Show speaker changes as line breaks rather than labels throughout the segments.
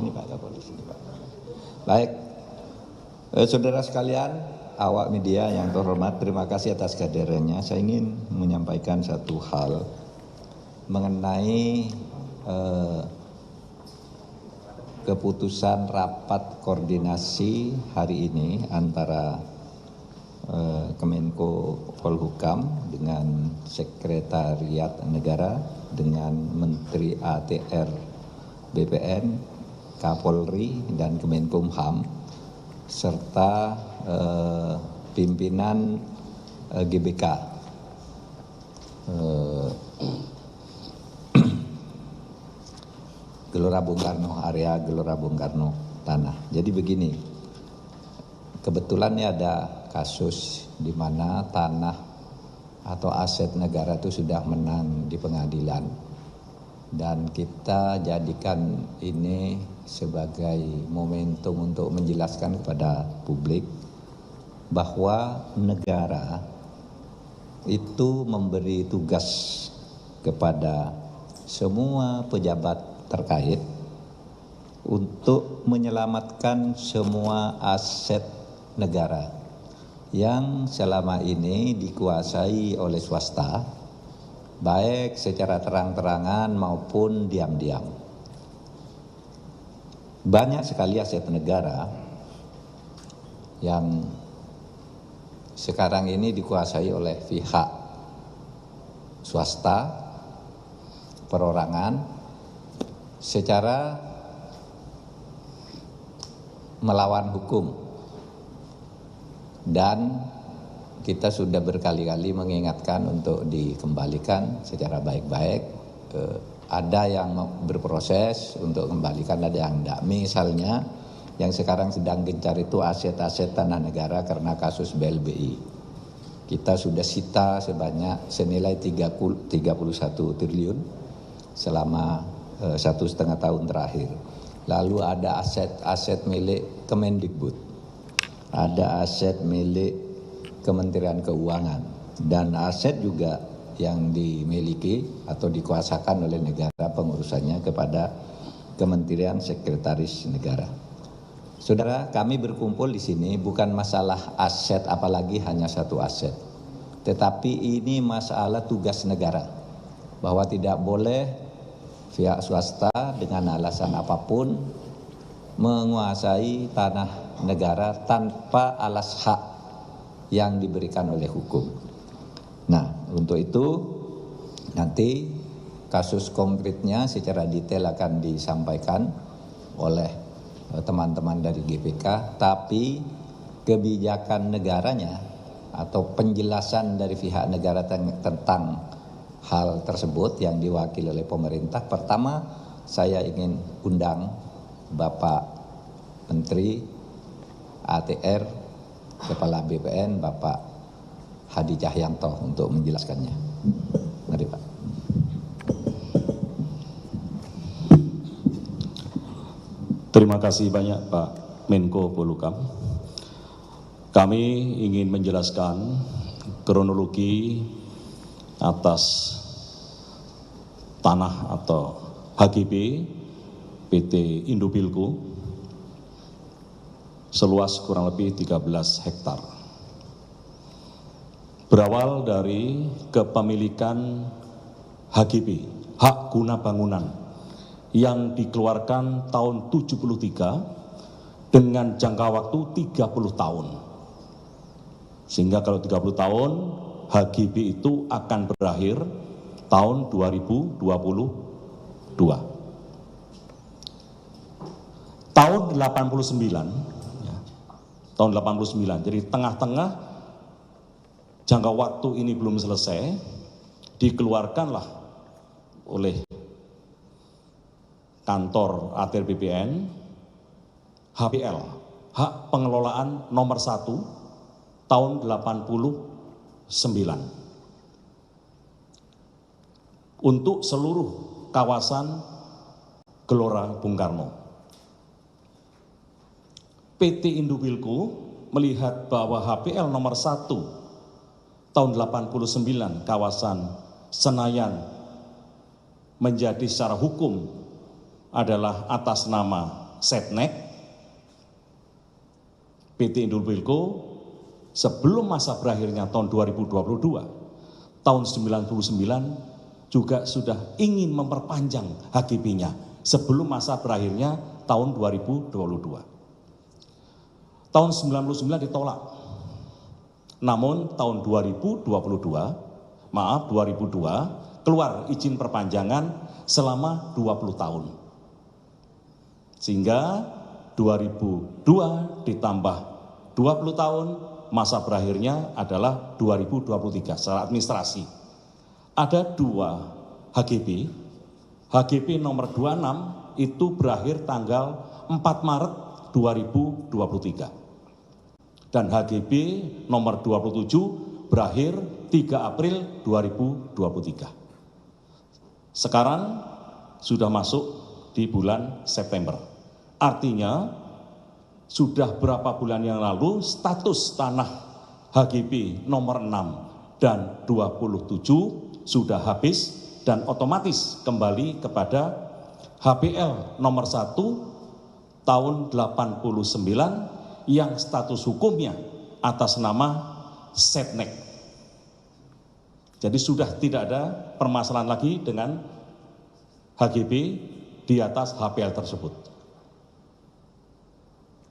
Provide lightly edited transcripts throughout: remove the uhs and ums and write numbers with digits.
sini Pak Kapolri, sini Pak. Baik, saudara sekalian, awak media yang terhormat, terima kasih atas kehadirannya. Saya ingin menyampaikan satu hal mengenai keputusan rapat koordinasi hari ini antara Kemenko Polhukam dengan Sekretariat Negara dengan Menteri ATR BPN, Kapolri dan Kemenkumham serta pimpinan GBK Gelora Bung Karno, area Gelora Bung Karno Tanah. Jadi begini, kebetulan ini ada kasus di mana tanah atau aset negara itu sudah menang di pengadilan. Dan kita jadikan ini sebagai momentum untuk menjelaskan kepada publik bahwa negara itu memberi tugas kepada semua pejabat terkait untuk menyelamatkan semua aset negara yang selama ini dikuasai oleh swasta, baik secara terang-terangan maupun diam-diam. Banyak sekali aset negara yang sekarang ini dikuasai oleh pihak swasta, perorangan, secara melawan hukum. Dan kita sudah berkali-kali mengingatkan untuk dikembalikan secara baik-baik. Ada yang berproses untuk kembalikan, ada yang tidak. Misalnya yang sekarang sedang gencar itu aset-aset tanah negara karena kasus BLBI. Kita sudah sita senilai 31 triliun selama 1,5 tahun terakhir. Lalu ada aset milik Kemendikbud. Ada aset milik Kementerian Keuangan dan aset juga yang dimiliki atau dikuasakan oleh negara pengurusannya kepada Kementerian Sekretaris Negara. Saudara, kami berkumpul di sini bukan masalah aset, apalagi hanya satu aset, tetapi ini masalah tugas negara, bahwa tidak boleh pihak swasta dengan alasan apapun menguasai tanah negara tanpa alas hak yang diberikan oleh hukum. Nah, untuk itu nanti kasus konkretnya secara detail akan disampaikan oleh teman-teman dari GPK, tapi kebijakan negaranya atau penjelasan dari pihak negara tentang hal tersebut yang diwakili oleh pemerintah. Pertama, saya ingin undang Bapak Menteri ATR, Kepala BPN, Bapak Hadi Cahyanto untuk menjelaskannya. Mari Pak.
Terima kasih banyak Pak Menko Polhukam. Kami ingin menjelaskan kronologi atas tanah atau HGB PT Indobilco seluas kurang lebih 13 hektar. Berawal dari kepemilikan HGB, hak guna bangunan, yang dikeluarkan tahun 73 dengan jangka waktu 30 tahun. Sehingga kalau 30 tahun, HGB itu akan berakhir tahun 2022. Tahun 89, jadi tengah-tengah jangka waktu ini belum selesai, dikeluarkanlah oleh kantor ATR BPN HPL, hak pengelolaan nomor 1 tahun 89 untuk seluruh kawasan Gelora Bung Karno. PT Indobilco melihat bahwa HPL nomor 1 tahun 89 kawasan Senayan menjadi secara hukum adalah atas nama Setnek, PT Indobilco sebelum masa berakhirnya tahun 2022, tahun 99 juga sudah ingin memperpanjang HGB-nya sebelum masa berakhirnya tahun 2022. Tahun 99 ditolak. Namun tahun 2002 keluar izin perpanjangan selama 20 tahun. Sehingga 2002 ditambah 20 tahun, masa berakhirnya adalah 2023 secara administrasi. Ada 2 HGB, HGB nomor 26 itu berakhir tanggal 4 Maret 2023. Dan HGB nomor 27 berakhir 3 April 2023. Sekarang sudah masuk di bulan September. Artinya sudah berapa bulan yang lalu status tanah HGB nomor 6 dan 27 sudah habis dan otomatis kembali kepada HPL nomor 1 tahun 89 yang status hukumnya atas nama Setnek. Jadi sudah tidak ada permasalahan lagi dengan HGB di atas HPL tersebut.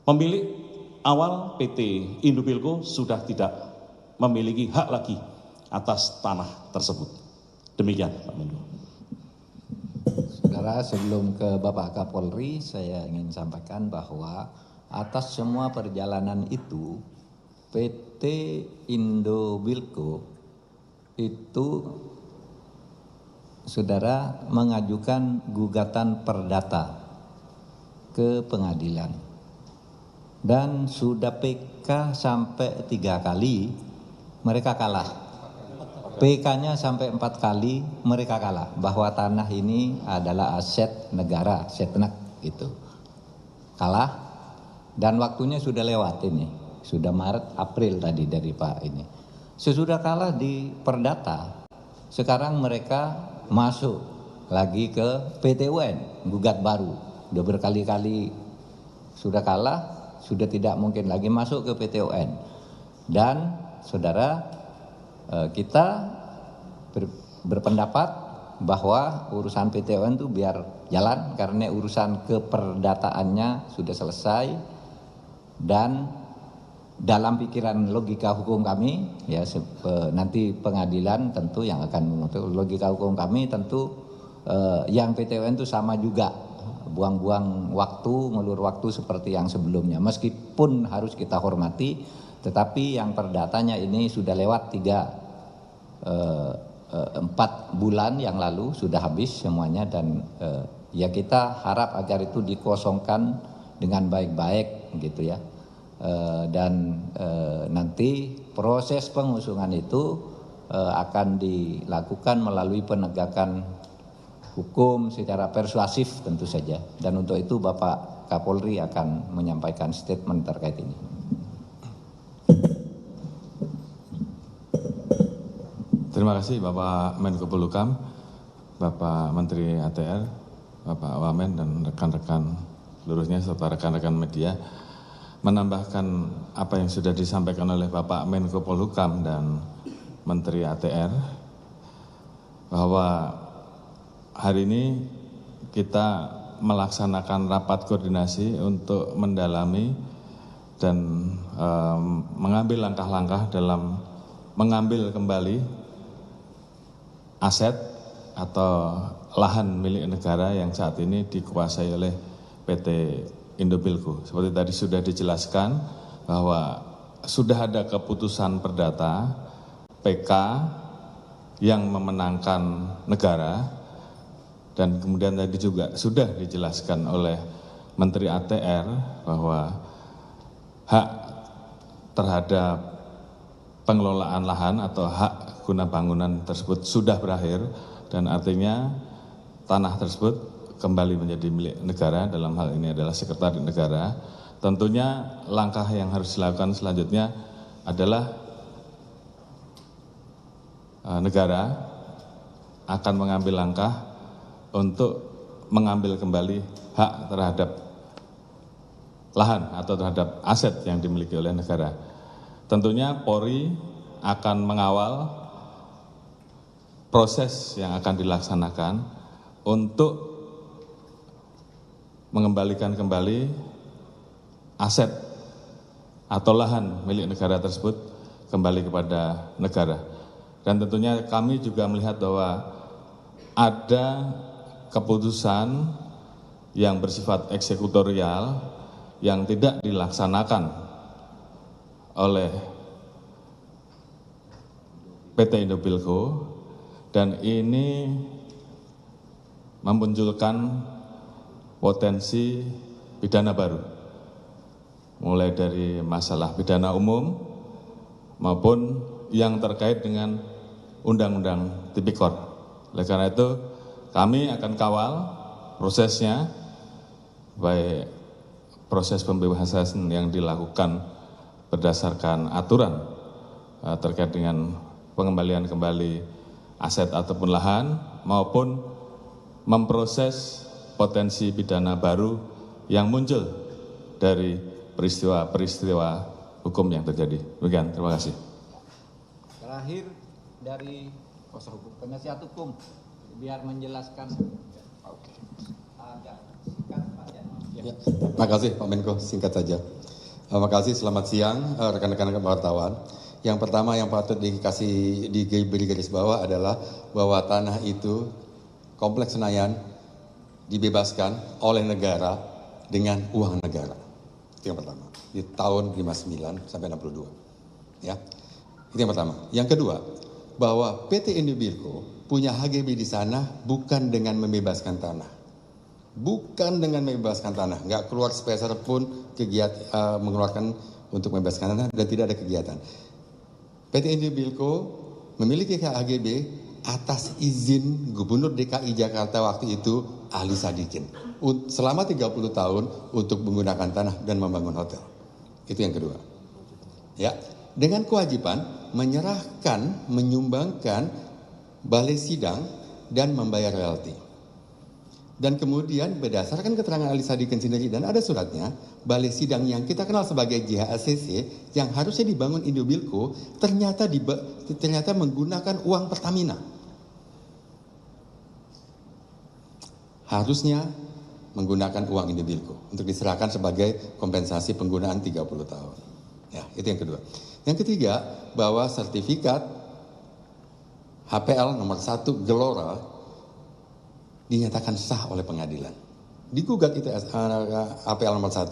Pemilik awal PT Indobilco sudah tidak memiliki hak lagi atas tanah tersebut. Demikian Pak Menko.
Saudara, sebelum ke Bapak Kapolri, saya ingin sampaikan bahwa atas semua perjalanan itu, PT Indobilco itu, saudara, mengajukan gugatan perdata ke pengadilan. Dan sudah PK sampai 3 kali, mereka kalah. PK-nya sampai 4 kali, mereka kalah. Bahwa tanah ini adalah aset negara, Setnek itu. Kalah, dan waktunya sudah lewat ini. Sudah Maret, April tadi dari Pak ini. Sesudah kalah di perdata, sekarang mereka masuk lagi ke PT UN, gugat baru. Udah berkali-kali sudah kalah, sudah tidak mungkin lagi masuk ke PT UN. Dan saudara, kita berpendapat bahwa urusan PT UN itu biar jalan karena urusan keperdataannya sudah selesai. Dan dalam pikiran logika hukum kami, ya nanti pengadilan tentu yang akan menentukan. Logika hukum kami tentu yang PT UN itu sama juga, buang-buang waktu, ngulur waktu seperti yang sebelumnya. Meskipun harus kita hormati, tetapi yang perdatanya ini sudah lewat 4 bulan yang lalu, sudah habis semuanya. Dan ya kita harap agar itu dikosongkan dengan baik-baik gitu ya. Dan nanti proses pengusungan itu akan dilakukan melalui penegakan hukum secara persuasif tentu saja. Dan untuk itu Bapak Kapolri akan menyampaikan statement terkait ini.
Terima kasih Bapak Menko Polhukam, Bapak Menteri ATR, Bapak Wamen dan rekan-rekan seluruhnya serta rekan-rekan media. Menambahkan apa yang sudah disampaikan oleh Bapak Menko Polhukam dan Menteri ATR, bahwa hari ini kita melaksanakan rapat koordinasi untuk mendalami dan mengambil langkah-langkah dalam mengambil kembali aset atau lahan milik negara yang saat ini dikuasai oleh PT Indobilco. Seperti tadi sudah dijelaskan bahwa sudah ada keputusan perdata PK yang memenangkan negara, dan kemudian tadi juga sudah dijelaskan oleh Menteri ATR bahwa hak terhadap pengelolaan lahan atau hak guna bangunan tersebut sudah berakhir, dan artinya tanah tersebut kembali menjadi milik negara, dalam hal ini adalah Sekretariat Negara. Tentunya langkah yang harus dilakukan selanjutnya adalah negara akan mengambil langkah untuk mengambil kembali hak terhadap lahan atau terhadap aset yang dimiliki oleh negara. Tentunya Polri akan mengawal proses yang akan dilaksanakan untuk mengembalikan kembali aset atau lahan milik negara tersebut kembali kepada negara. Dan tentunya kami juga melihat bahwa ada keputusan yang bersifat eksekutorial yang tidak dilaksanakan oleh PT Indobilco, dan ini memunculkan potensi pidana baru, mulai dari masalah pidana umum maupun yang terkait dengan Undang-Undang Tipikor. Oleh karena itu, kami akan kawal prosesnya, baik proses pembebasan yang dilakukan berdasarkan aturan terkait dengan pengembalian kembali aset ataupun lahan, maupun memproses potensi pidana baru yang muncul dari peristiwa-peristiwa hukum yang terjadi. Demikian, terima kasih.
Terakhir dari kuasa hukum, penasihat hukum, biar menjelaskan. Agak singkat Pak ya.
Ya, terima kasih Pak Menko, singkat saja. Terima kasih, selamat siang rekan-rekan wartawan. Yang pertama yang patut diberi garis bawah adalah bahwa tanah itu, Kompleks Senayan, dibebaskan oleh negara dengan uang negara. Itu yang pertama, di tahun 59 sampai 62. Ya, itu yang pertama. Yang kedua, bahwa PT Indobilco punya HGB di sana bukan dengan membebaskan tanah. Bukan dengan membebaskan tanah, nggak keluar sepeser pun kegiatan mengeluarkan untuk membebaskan tanah, dan tidak ada kegiatan. PT Indobilco memiliki HGB atas izin Gubernur DKI Jakarta waktu itu Ali Sadikin selama 30 tahun untuk menggunakan tanah dan membangun hotel. Itu yang kedua. Ya, dengan kewajiban menyerahkan, menyumbangkan balai sidang dan membayar royalti. Dan kemudian berdasarkan keterangan Ali Sadikin sendiri, dan ada suratnya, balai sidang yang kita kenal sebagai JHACC yang harusnya dibangun Indobilco ternyata menggunakan uang Pertamina. Harusnya menggunakan uang Indobilco untuk diserahkan sebagai kompensasi penggunaan 30 tahun. Ya, itu yang kedua. Yang ketiga, bahwa sertifikat HPL nomor 1 Gelora dinyatakan sah oleh pengadilan. Digugat itu HPL nomor 1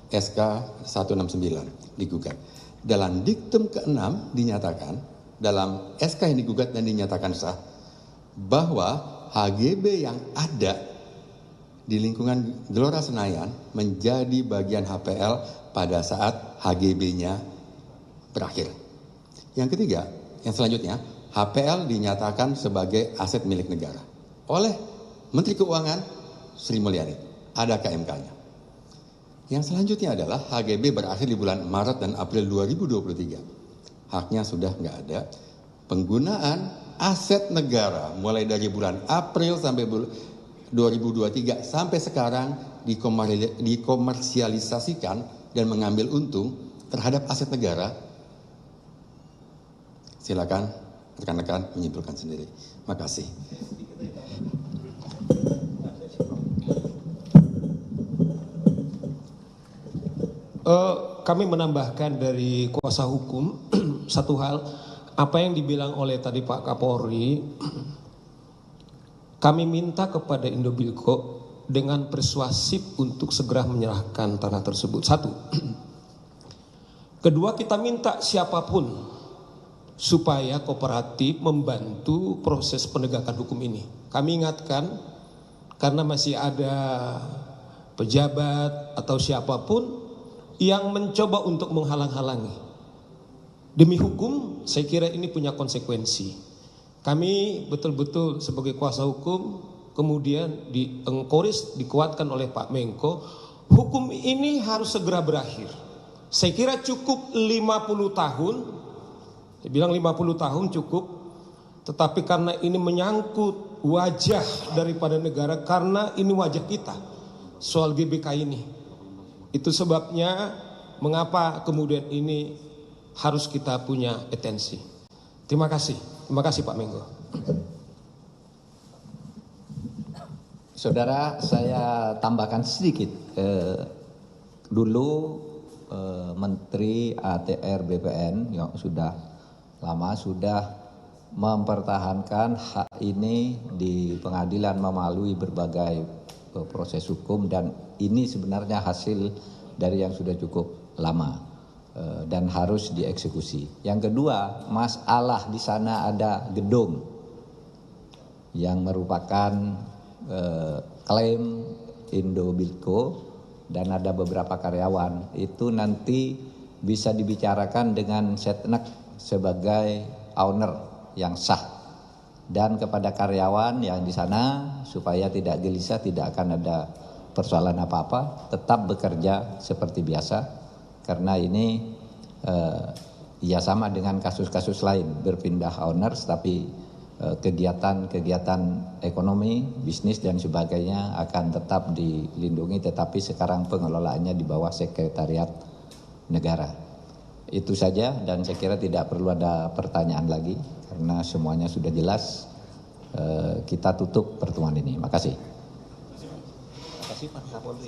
SK 169 digugat. Dalam diktum ke-6 dinyatakan, dalam SK yang digugat dan dinyatakan sah, bahwa HGB yang ada di lingkungan Gelora Senayan menjadi bagian HPL pada saat HGB-nya berakhir. Yang ketiga, yang selanjutnya, HPL dinyatakan sebagai aset milik negara oleh Menteri Keuangan Sri Mulyani. Ada KMK-nya. Yang selanjutnya adalah HGB berakhir di bulan Maret dan April 2023. Haknya sudah nggak ada. Penggunaan aset negara mulai dari bulan April sampai 2023 sampai sekarang dikomersialisasikan dan mengambil untung terhadap aset negara. Silakan rekan-rekan menyimpulkan sendiri. Terima kasih.
Kami menambahkan dari kuasa hukum satu hal, apa yang dibilang oleh tadi Pak Kapolri, kami minta kepada Indobilco dengan persuasif untuk segera menyerahkan tanah tersebut. Satu. Kedua, kita minta siapapun supaya kooperatif membantu proses penegakan hukum ini. Kami ingatkan, karena masih ada pejabat atau siapapun yang mencoba untuk menghalang-halangi. Demi hukum, saya kira ini punya konsekuensi. Kami betul-betul sebagai kuasa hukum, kemudian di-encourage, dikuatkan oleh Pak Menko, hukum ini harus segera berakhir. Saya kira cukup 50 tahun, saya bilang 50 tahun cukup, tetapi karena ini menyangkut wajah daripada negara, karena ini wajah kita, soal GBK ini. Itu sebabnya mengapa kemudian ini harus kita punya atensi. Terima kasih Pak Menko.
Saudara, saya tambahkan sedikit. Dulu Menteri ATR BPN yang sudah lama sudah mempertahankan hak ini di pengadilan melalui berbagai proses hukum, dan ini sebenarnya hasil dari yang sudah cukup lama dan harus dieksekusi. Yang kedua, masalah di sana ada gedung yang merupakan klaim Indobilco dan ada beberapa karyawan. Itu nanti bisa dibicarakan dengan Setnek sebagai owner yang sah, dan kepada karyawan yang di sana supaya tidak gelisah, tidak akan ada persoalan apa-apa, tetap bekerja seperti biasa, karena ini ya sama dengan kasus-kasus lain, berpindah owners tapi kegiatan-kegiatan ekonomi, bisnis dan sebagainya akan tetap dilindungi, tetapi sekarang pengelolaannya di bawah sekretariat negara. Itu saja, dan saya kira tidak perlu ada pertanyaan lagi karena semuanya sudah jelas. Kita tutup pertemuan ini. Makasih.
Terima kasih Pak Kapolri.